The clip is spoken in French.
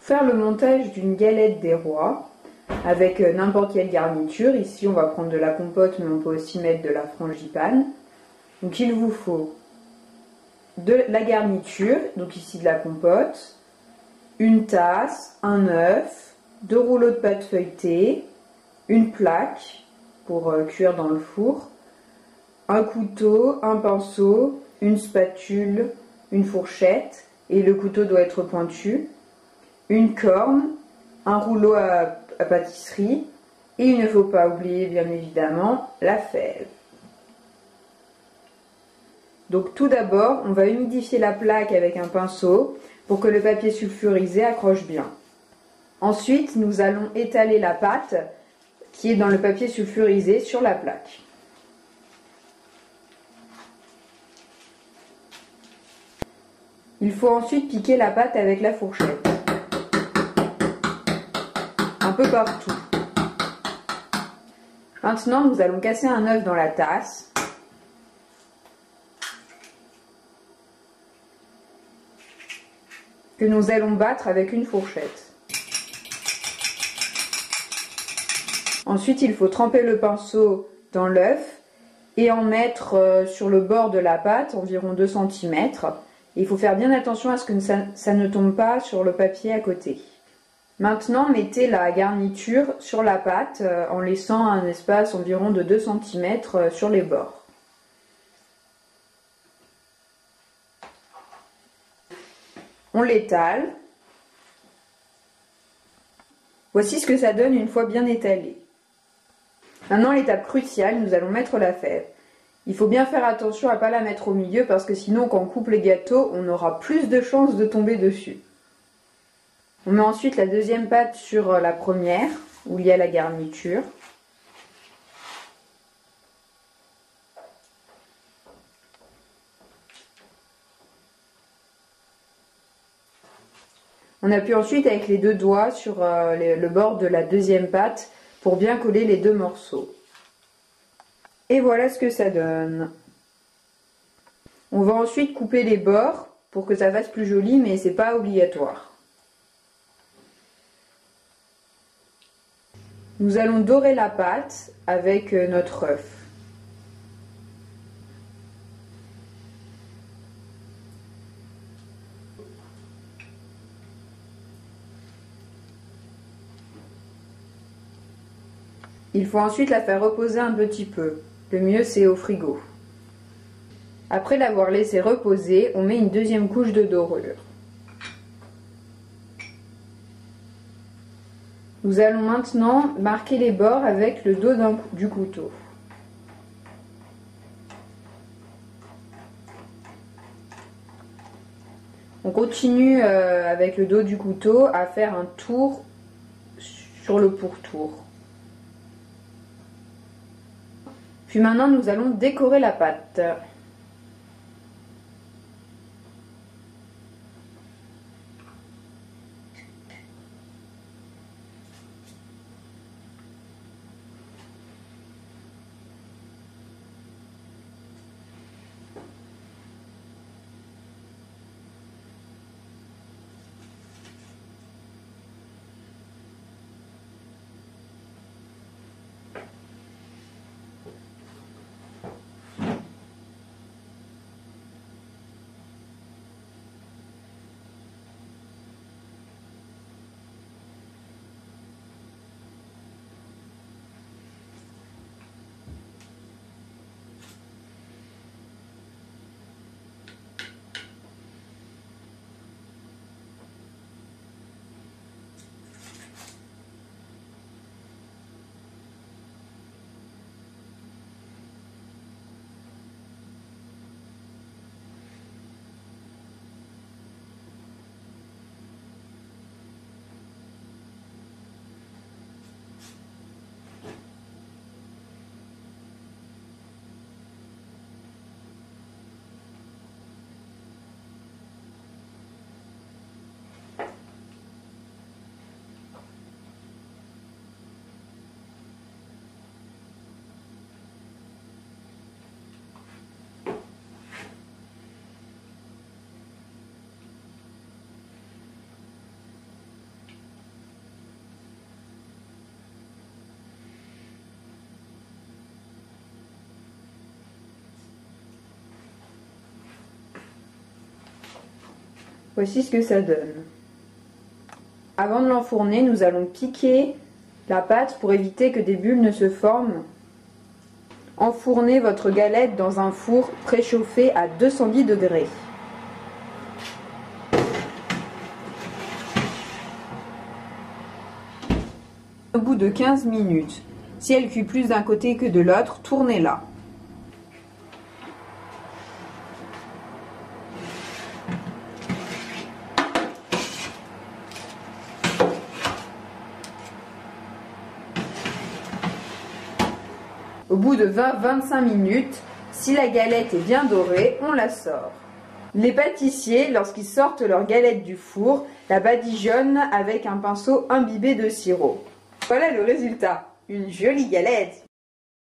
Faire le montage d'une galette des rois avec n'importe quelle garniture. Ici on va prendre de la compote, mais on peut aussi mettre de la frangipane. Donc il vous faut de la garniture, donc ici de la compote, une tasse, un œuf, 2 rouleaux de pâte feuilletée, une plaque pour cuire dans le four, un couteau, un pinceau, une spatule, une fourchette, et le couteau doit être pointu, une corne, un rouleau à pâtisserie, et il ne faut pas oublier bien évidemment la fève. Donc tout d'abord, on va humidifier la plaque avec un pinceau pour que le papier sulfurisé accroche bien. Ensuite, nous allons étaler la pâte qui est dans le papier sulfurisé sur la plaque. Il faut ensuite piquer la pâte avec la fourchette. Un peu partout. Maintenant, nous allons casser un œuf dans la tasse. Que nous allons battre avec une fourchette. Ensuite, il faut tremper le pinceau dans l'œuf et en mettre sur le bord de la pâte, environ 2 cm. Il faut faire bien attention à ce que ça ne tombe pas sur le papier à côté. Maintenant, mettez la garniture sur la pâte en laissant un espace environ de 2 cm sur les bords. On l'étale. Voici ce que ça donne une fois bien étalé. Maintenant, l'étape cruciale, nous allons mettre la fève. Il faut bien faire attention à ne pas la mettre au milieu parce que sinon, quand on coupe les gâteaux, on aura plus de chances de tomber dessus. On met ensuite la deuxième pâte sur la première, où il y a la garniture. On appuie ensuite avec les 2 doigts sur le bord de la deuxième pâte pour bien coller les 2 morceaux. Et voilà ce que ça donne. On va ensuite couper les bords pour que ça fasse plus joli, mais c'est pas obligatoire. Nous allons dorer la pâte avec notre œuf. Il faut ensuite la faire reposer un petit peu. Le mieux, c'est au frigo. Après l'avoir laissé reposer, on met une deuxième couche de dorure. Nous allons maintenant marquer les bords avec le dos du couteau. On continue avec le dos du couteau à faire un tour sur le pourtour. Puis maintenant, nous allons décorer la pâte. Voici ce que ça donne. Avant de l'enfourner, nous allons piquer la pâte pour éviter que des bulles ne se forment. Enfournez votre galette dans un four préchauffé à 210 degrés. Au bout de 15 minutes, si elle cuit plus d'un côté que de l'autre, tournez-la. Au bout de 20-25 minutes, si la galette est bien dorée, on la sort. Les pâtissiers, lorsqu'ils sortent leur galette du four, la badigeonnent avec un pinceau imbibé de sirop. Voilà le résultat, une jolie galette!